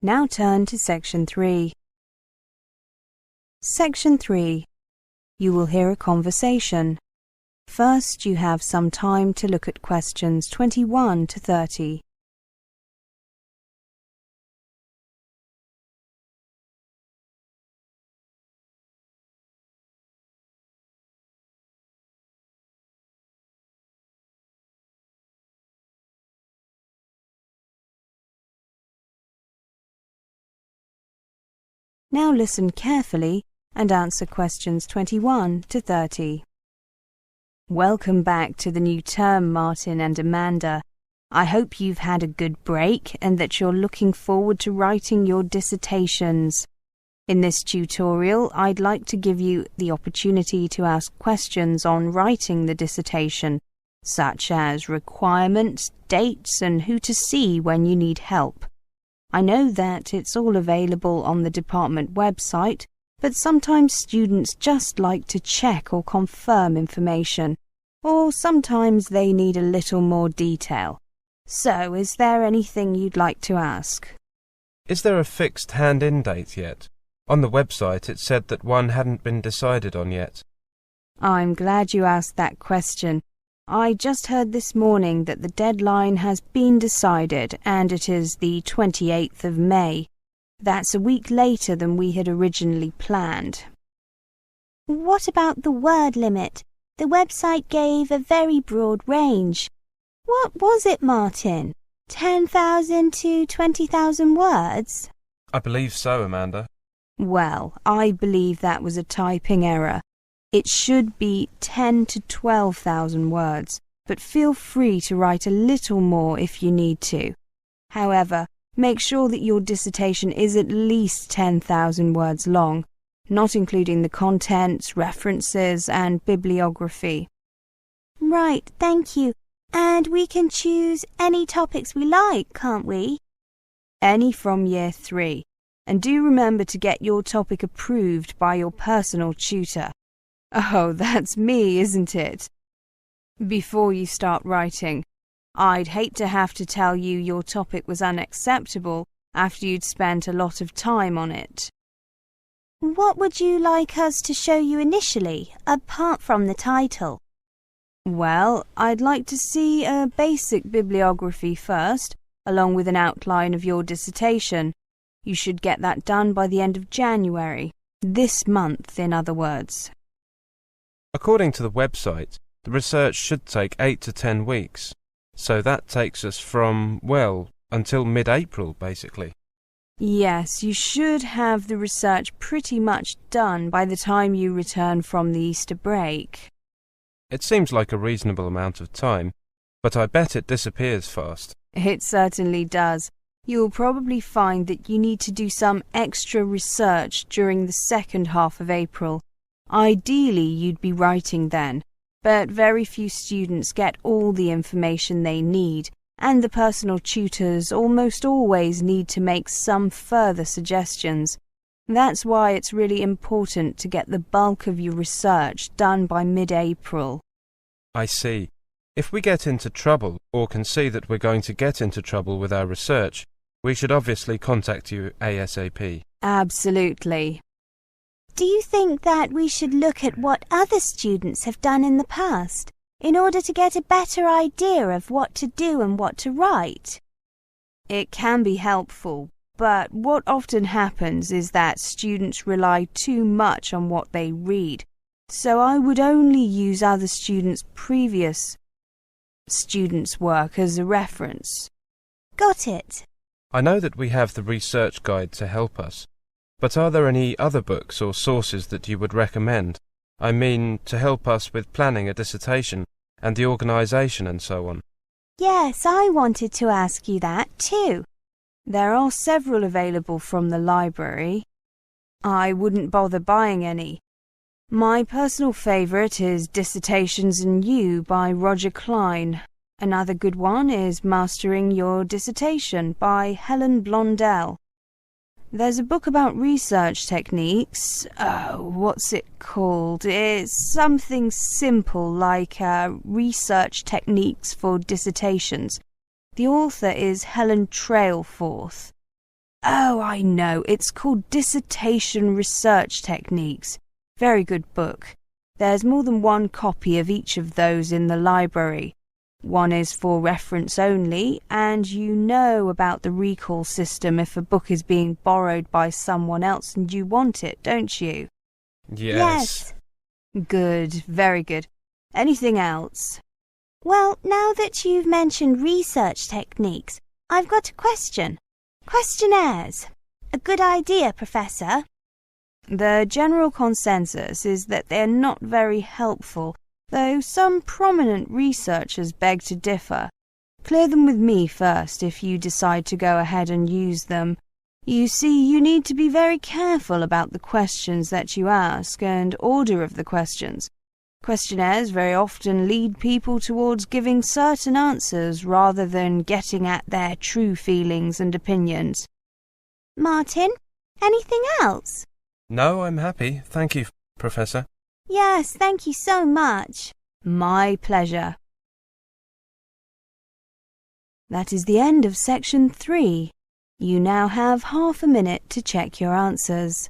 Now turn to Section 3. Section 3. You will hear a conversation. First, you have some time to look at questions 21 to 30. Now listen carefully and answer questions 21 to 30. Welcome back to the new term, Martin and Amanda. I hope you've had a good break and that you're looking forward to writing your dissertations. In this tutorial, I'd like to give you the opportunity to ask questions on writing the dissertation, such as requirements, dates, and who to see when you need help. I know that it's all available on the department website, but sometimes students just like to check or confirm information, or sometimes they need a little more detail. So, is there anything you'd like to ask? Is there a fixed hand-in date yet? On the website it said that one hadn't been decided on yet. I'm glad you asked that question. I just heard this morning that the deadline has been decided and it is the 28th of May. That's a week later than we had originally planned. What about the word limit? The website gave a very broad range. What was it, Martin? 10,000 to 20,000 words? I believe so, Amanda. Well, I believe that was a typing error. It should be 10 to 12,000 words, but feel free to write a little more if you need to. However, make sure that your dissertation is at least 10,000 words long, not including the contents, references, and bibliography. Right, thank you. And we can choose any topics we like, can't we? Any from Year 3. And do remember to get your topic approved by your personal tutor. Oh, that's me, isn't it? Before you start writing, I'd hate to have to tell you your topic was unacceptable after you'd spent a lot of time on it. What would you like us to show you initially, apart from the title? Well, I'd like to see a basic bibliography first, along with an outline of your dissertation. You should get that done by the end of January. This month, in other words. According to the website, the research should take 8 to 10 weeks. So that takes us from, well, until mid-April, basically. Yes, you should have the research pretty much done by the time you return from the Easter break. It seems like a reasonable amount of time, but I bet it disappears fast. It certainly does. You'll probably find that you need to do some extra research during the second half of April. Ideally, you'd be writing then, but very few students get all the information they need, and the personal tutors almost always need to make some further suggestions. That's why it's really important to get the bulk of your research done by mid-April. I see. If we get into trouble, or can see that we're going to get into trouble with our research, we should obviously contact you ASAP. Absolutely. Do you think that we should look at what other students have done in the past, in order to get a better idea of what to do and what to write? It can be helpful, but what often happens is that students rely too much on what they read, so I would only use other previous students' work as a reference. Got it. I know that we have the research guide to help us, but are there any other books or sources that you would recommend? I mean, to help us with planning a dissertation and the organisation and so on. Yes, I wanted to ask you that too. There are several available from the library. I wouldn't bother buying any. My personal favourite is Dissertations in You by Roger Klein. Another good one is Mastering Your Dissertation by Helen Blondell. There's a book about research techniques. What's it called? It's something simple like Research Techniques for Dissertations. The author is Helen Trailforth. Oh, I know. It's called Dissertation Research Techniques. Very good book. There's more than one copy of each of those in the library. One is for reference only, and you know about the recall system if a book is being borrowed by someone else and you want it, don't you? Yes. Good, very good. Anything else? Well, now that you've mentioned research techniques, I've got a question. Questionnaires. A good idea, Professor. The general consensus is that they're not very helpful, though some prominent researchers beg to differ. Clear them with me first if you decide to go ahead and use them. You see, you need to be very careful about the questions that you ask and order of the questions. Questionnaires very often lead people towards giving certain answers rather than getting at their true feelings and opinions. Martin, anything else? No, I'm happy. Thank you, Professor. Yes, thank you so much. My pleasure. That is the end of section 3. You now have half a minute to check your answers.